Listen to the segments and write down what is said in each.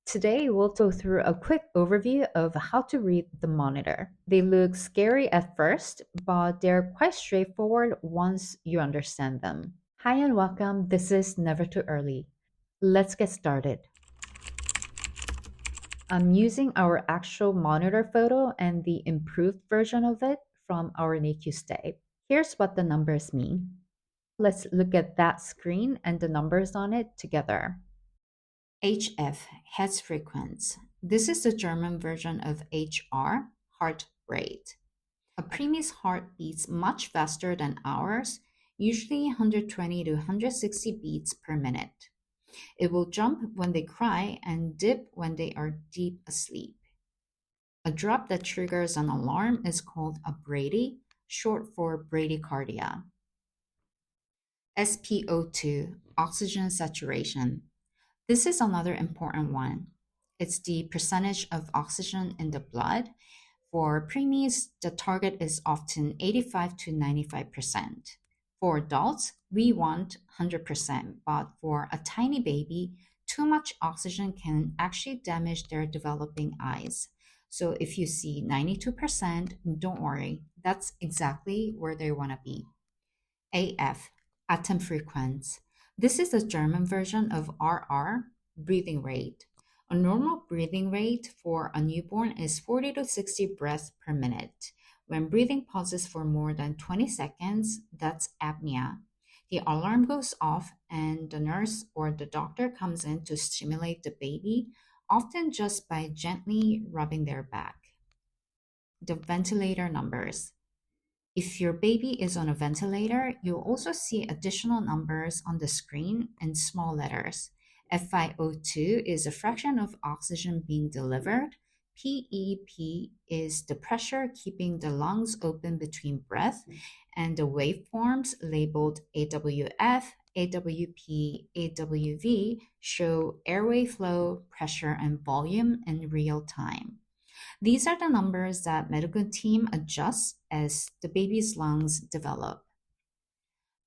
Today, we'll go through a quick overview of how to read the monitor. They look scary at first, but they're quite straightforward once you understand them. Hi and welcome. This is Never Too Early. Let's get started. I'm using our actual monitor photo and the improved version of it from our NICU stay. Here's what the numbers mean. Let's look at that screen and the numbers on it together. HF, Herzfrequenz. This is the German version of HR, heart rate. A preemie's heart beats much faster than ours, usually 120 to 160 beats per minute. It will jump when they cry and dip when they are deep asleep. A drop that triggers an alarm is called a Brady, short for bradycardia. SpO2, oxygen saturation. This is another important one. It's the percentage of oxygen in the blood. For preemies, the target is often 85 to 95%. For adults, we want 100%, but for a tiny baby, too much oxygen can actually damage their developing eyes. So if you see 92%, don't worry, that's exactly where they want to be. AF, Atemfrequenz. This is the German version of RR, breathing rate. A normal breathing rate for a newborn is 40 to 60 breaths per minute. When breathing pauses for more than 20 seconds, that's apnea. The alarm goes off and the nurse or the doctor comes in to stimulate the baby, often just by gently rubbing their back. The ventilator numbers. If your baby is on a ventilator, you'll also see additional numbers on the screen in small letters. FiO2 is a fraction of oxygen being delivered. PEP is the pressure keeping the lungs open between breath, and the waveforms labeled AWF, AWP, AWV show airway flow, pressure, and volume in real time. These are the numbers that medical team adjusts as the baby's lungs develop.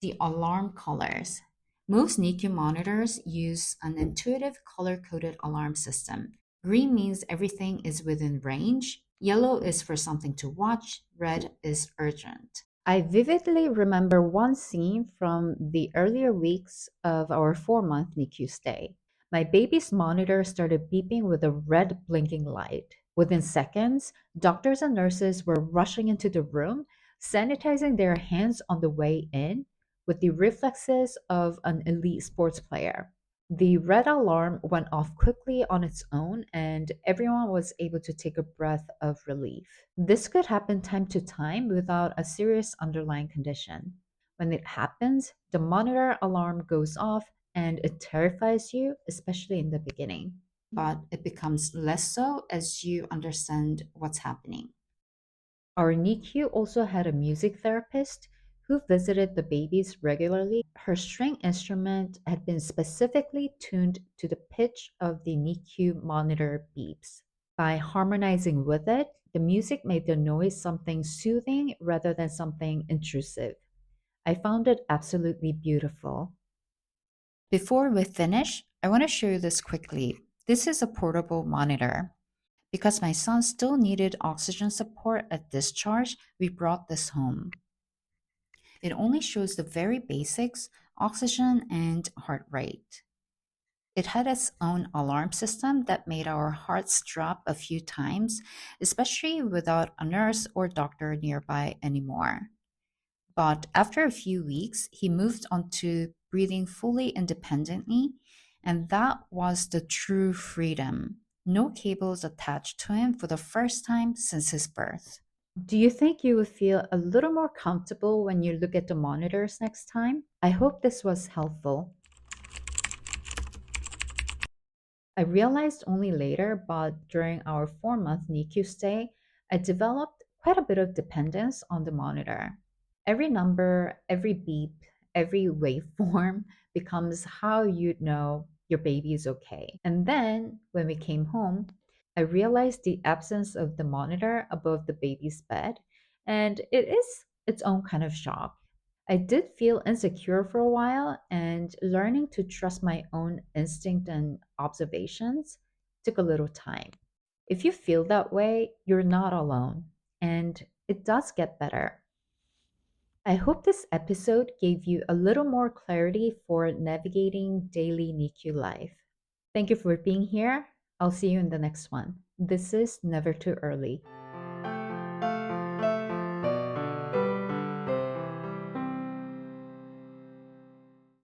The alarm colors. Most NICU monitors use an intuitive color-coded alarm system. Green means everything is within range. Yellow is for something to watch. Red is urgent. I vividly remember one scene from the earlier weeks of our 4-month NICU stay. My baby's monitor started beeping with a red blinking light. Within seconds, doctors and nurses were rushing into the room, sanitizing their hands on the way in with the reflexes of an elite sports player. The red alarm went off quickly on its own, and everyone was able to take a breath of relief. This could happen time to time without a serious underlying condition. When it happens, the monitor alarm goes off and it terrifies you, especially in the beginning. But it becomes less so as you understand what's happening. Our NICU also had a music therapist who visited the babies regularly. Her string instrument had been specifically tuned to the pitch of the NICU monitor beeps. By harmonizing with it, the music made the noise something soothing rather than something intrusive. I found it absolutely beautiful. Before we finish, I want to show you this quickly. This is a portable monitor. Because my son still needed oxygen support at discharge, we brought this home. It only shows the very basics, oxygen and heart rate. It had its own alarm system that made our hearts drop a few times, especially without a nurse or doctor nearby anymore. But after a few weeks, he moved on to breathing fully independently, and that was the true freedom. No cables attached to him for the first time since his birth. Do you think you would feel a little more comfortable when you look at the monitors next time? I hope this was helpful. I realized only later, but during our 4-month NICU stay, I developed quite a bit of dependence on the monitor. Every number, every beep, every waveform becomes how you'd know your baby is okay. And then when we came home, I realized the absence of the monitor above the baby's bed, and it is its own kind of shock. I did feel insecure for a while, and learning to trust my own instinct and observations took a little time. If you feel that way, you're not alone, and it does get better. I hope this episode gave you a little more clarity for navigating daily NICU life. Thank you for being here. I'll see you in the next one. This is Never Too Early.